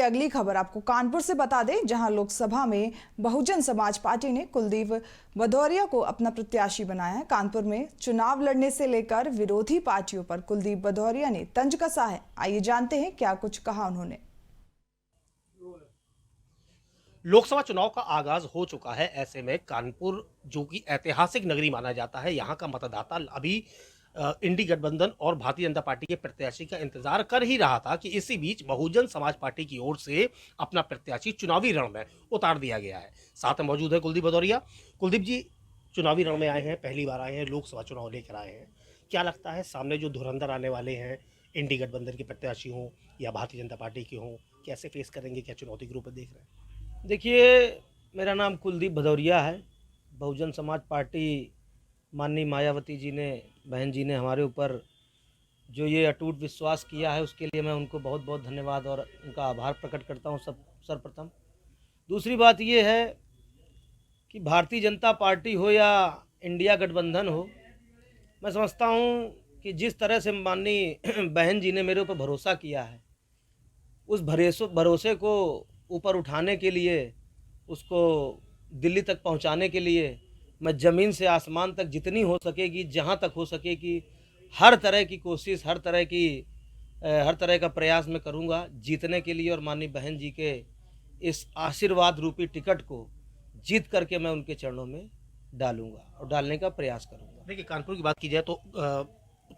अगली खबर आपको कानपुर से बता दें, जहां लोकसभा में बहुजन समाज पार्टी ने कुलदीप भदौरिया को अपना प्रत्याशी बनाया है। कानपुर में चुनाव लड़ने से लेकर विरोधी पार्टियों पर कुलदीप भदौरिया ने तंज कसा है। आइए जानते हैं क्या कुछ कहा उन्होंने। लोकसभा चुनाव का आगाज हो चुका है। ऐसे में कानपुर, जो कि ऐतिहासिक नगरी माना जाता है, यहाँ का मतदाता अभी इंडी गठबंधन और भारतीय जनता पार्टी के प्रत्याशी का इंतजार कर ही रहा था कि इसी बीच बहुजन समाज पार्टी की ओर से अपना प्रत्याशी चुनावी रण में उतार दिया गया है। साथ में मौजूद है कुलदीप भदौरिया। कुलदीप जी, चुनावी रण में आए हैं, पहली बार आए हैं, लोकसभा चुनाव लेकर आए हैं। क्या लगता है सामने जो धुरंधर आने वाले हैं, इंडी गठबंधन के प्रत्याशी हों या भारतीय जनता पार्टी के हों, कैसे फेस करेंगे? क्या चुनौती के रूप में देख रहे हैं? देखिए, मेरा नाम कुलदीप भदौरिया है। बहुजन समाज पार्टी माननीय मायावती जी ने, बहन जी ने हमारे ऊपर जो ये अटूट विश्वास किया है, उसके लिए मैं उनको बहुत बहुत धन्यवाद और उनका आभार प्रकट करता हूँ सर्वप्रथम। दूसरी बात ये है कि भारतीय जनता पार्टी हो या इंडिया गठबंधन हो, मैं समझता हूँ कि जिस तरह से माननीय बहन जी ने मेरे ऊपर भरोसा किया है, उस भरोसे को ऊपर उठाने के लिए, उसको दिल्ली तक पहुंचाने के लिए मैं ज़मीन से आसमान तक जितनी हो सकेगी, जहां तक हो सकेगी, हर तरह की कोशिश, हर तरह का प्रयास मैं करूंगा जीतने के लिए। और माननीय बहन जी के इस आशीर्वाद रूपी टिकट को जीत करके मैं उनके चरणों में डालूंगा और डालने का प्रयास करूंगा। देखिए, कानपुर की बात की जाए तो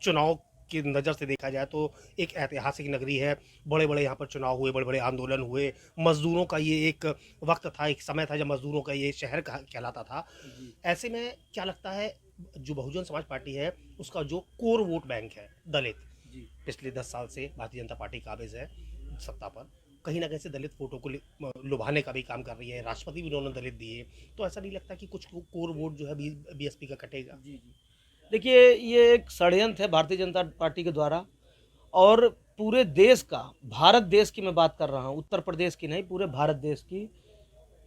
चुनाव की नज़र से देखा जाए तो एक ऐतिहासिक नगरी है। बड़े बड़े यहाँ पर चुनाव हुए, बड़े बड़े आंदोलन हुए। मजदूरों का ये एक वक्त था, एक समय था जब मजदूरों का ये शहर कहलाता था। ऐसे में क्या लगता है, जो बहुजन समाज पार्टी है उसका जो कोर वोट बैंक है दलित, पिछले 10 साल से भारतीय जनता पार्टी काबिज है सत्ता पर, कहीं ना कहीं से दलित वोटों को लुभाने का भी काम कर रही है। राष्ट्रपति भी उन्होंने दलित दिए, तो ऐसा नहीं लगता कि कुछ कोर वोट जो है बीएसपी का कटेगा? देखिए, ये एक षड्यंत्र है भारतीय जनता पार्टी के द्वारा, और पूरे देश का, भारत देश की मैं बात कर रहा हूँ, उत्तर प्रदेश की नहीं, पूरे भारत देश की,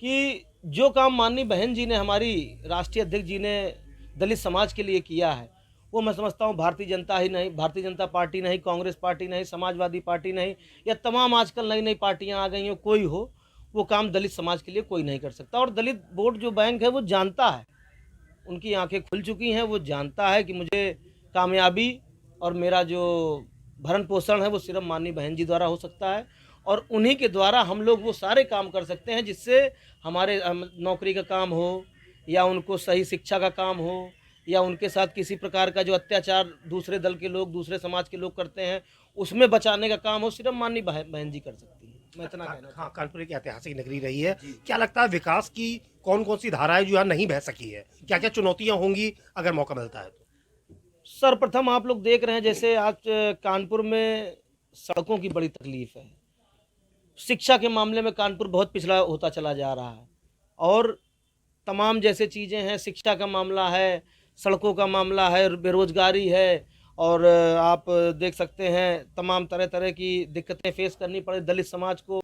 कि जो काम माननीय बहन जी ने, हमारी राष्ट्रीय अध्यक्ष जी ने दलित समाज के लिए किया है, वो मैं समझता हूँ भारतीय जनता पार्टी नहीं, कांग्रेस पार्टी नहीं, समाजवादी पार्टी नहीं, या तमाम आजकल नई नई पार्टियाँ आ गई हो, कोई हो, वो काम दलित समाज के लिए कोई नहीं कर सकता। और दलित वोट जो बैंक है वो जानता है, उनकी आंखें खुल चुकी हैं, वो जानता है कि मुझे कामयाबी और मेरा जो भरण पोषण है वो सिर्फ माननीय बहन जी द्वारा हो सकता है, और उन्हीं के द्वारा हम लोग वो सारे काम कर सकते हैं जिससे हमारे नौकरी का काम हो, या उनको सही शिक्षा का काम हो, या उनके साथ किसी प्रकार का जो अत्याचार दूसरे दल के लोग, दूसरे समाज के लोग करते हैं, उसमें बचाने का काम हो, सिर्फ माननीय बहन जी कर सकती है। मैं इतना कहना। हाँ, कानपुर एक ऐतिहासिक नगरी रही है। क्या लगता है विकास की कौन कौन सी धाराएं जो यहाँ नहीं बह सकी है? क्या क्या चुनौतियां होंगी अगर मौका मिलता है तो? सर्वप्रथम आप लोग देख रहे हैं, जैसे आज कानपुर में सड़कों की बड़ी तकलीफ है। शिक्षा के मामले में कानपुर बहुत पिछड़ा होता चला जा रहा है, और तमाम जैसे चीज़ें हैं, शिक्षा का मामला है, सड़कों का मामला है, बेरोजगारी है, और आप देख सकते हैं तमाम तरह तरह की दिक्कतें फेस करनी पड़े दलित समाज को,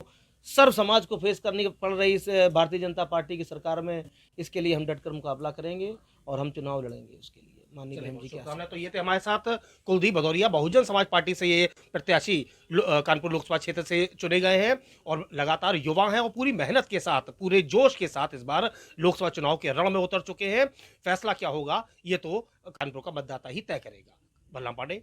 सर्व समाज को फेस करनी पड़ रही इस भारतीय जनता पार्टी की सरकार में। इसके लिए हम डटकर मुकाबला करेंगे और हम चुनाव लड़ेंगे उसके लिए। माननीय बहन जी के तो ये थे हमारे साथ कुलदीप भदौरिया, बहुजन समाज पार्टी से ये प्रत्याशी कानपुर लोकसभा क्षेत्र से चुने गए हैं, और लगातार युवा हैं और पूरी मेहनत के साथ, पूरे जोश के साथ इस बार लोकसभा चुनाव के रण में उतर चुके हैं। फैसला क्या होगा ये तो कानपुर का मतदाता ही तय करेगा। बलराम पांडे।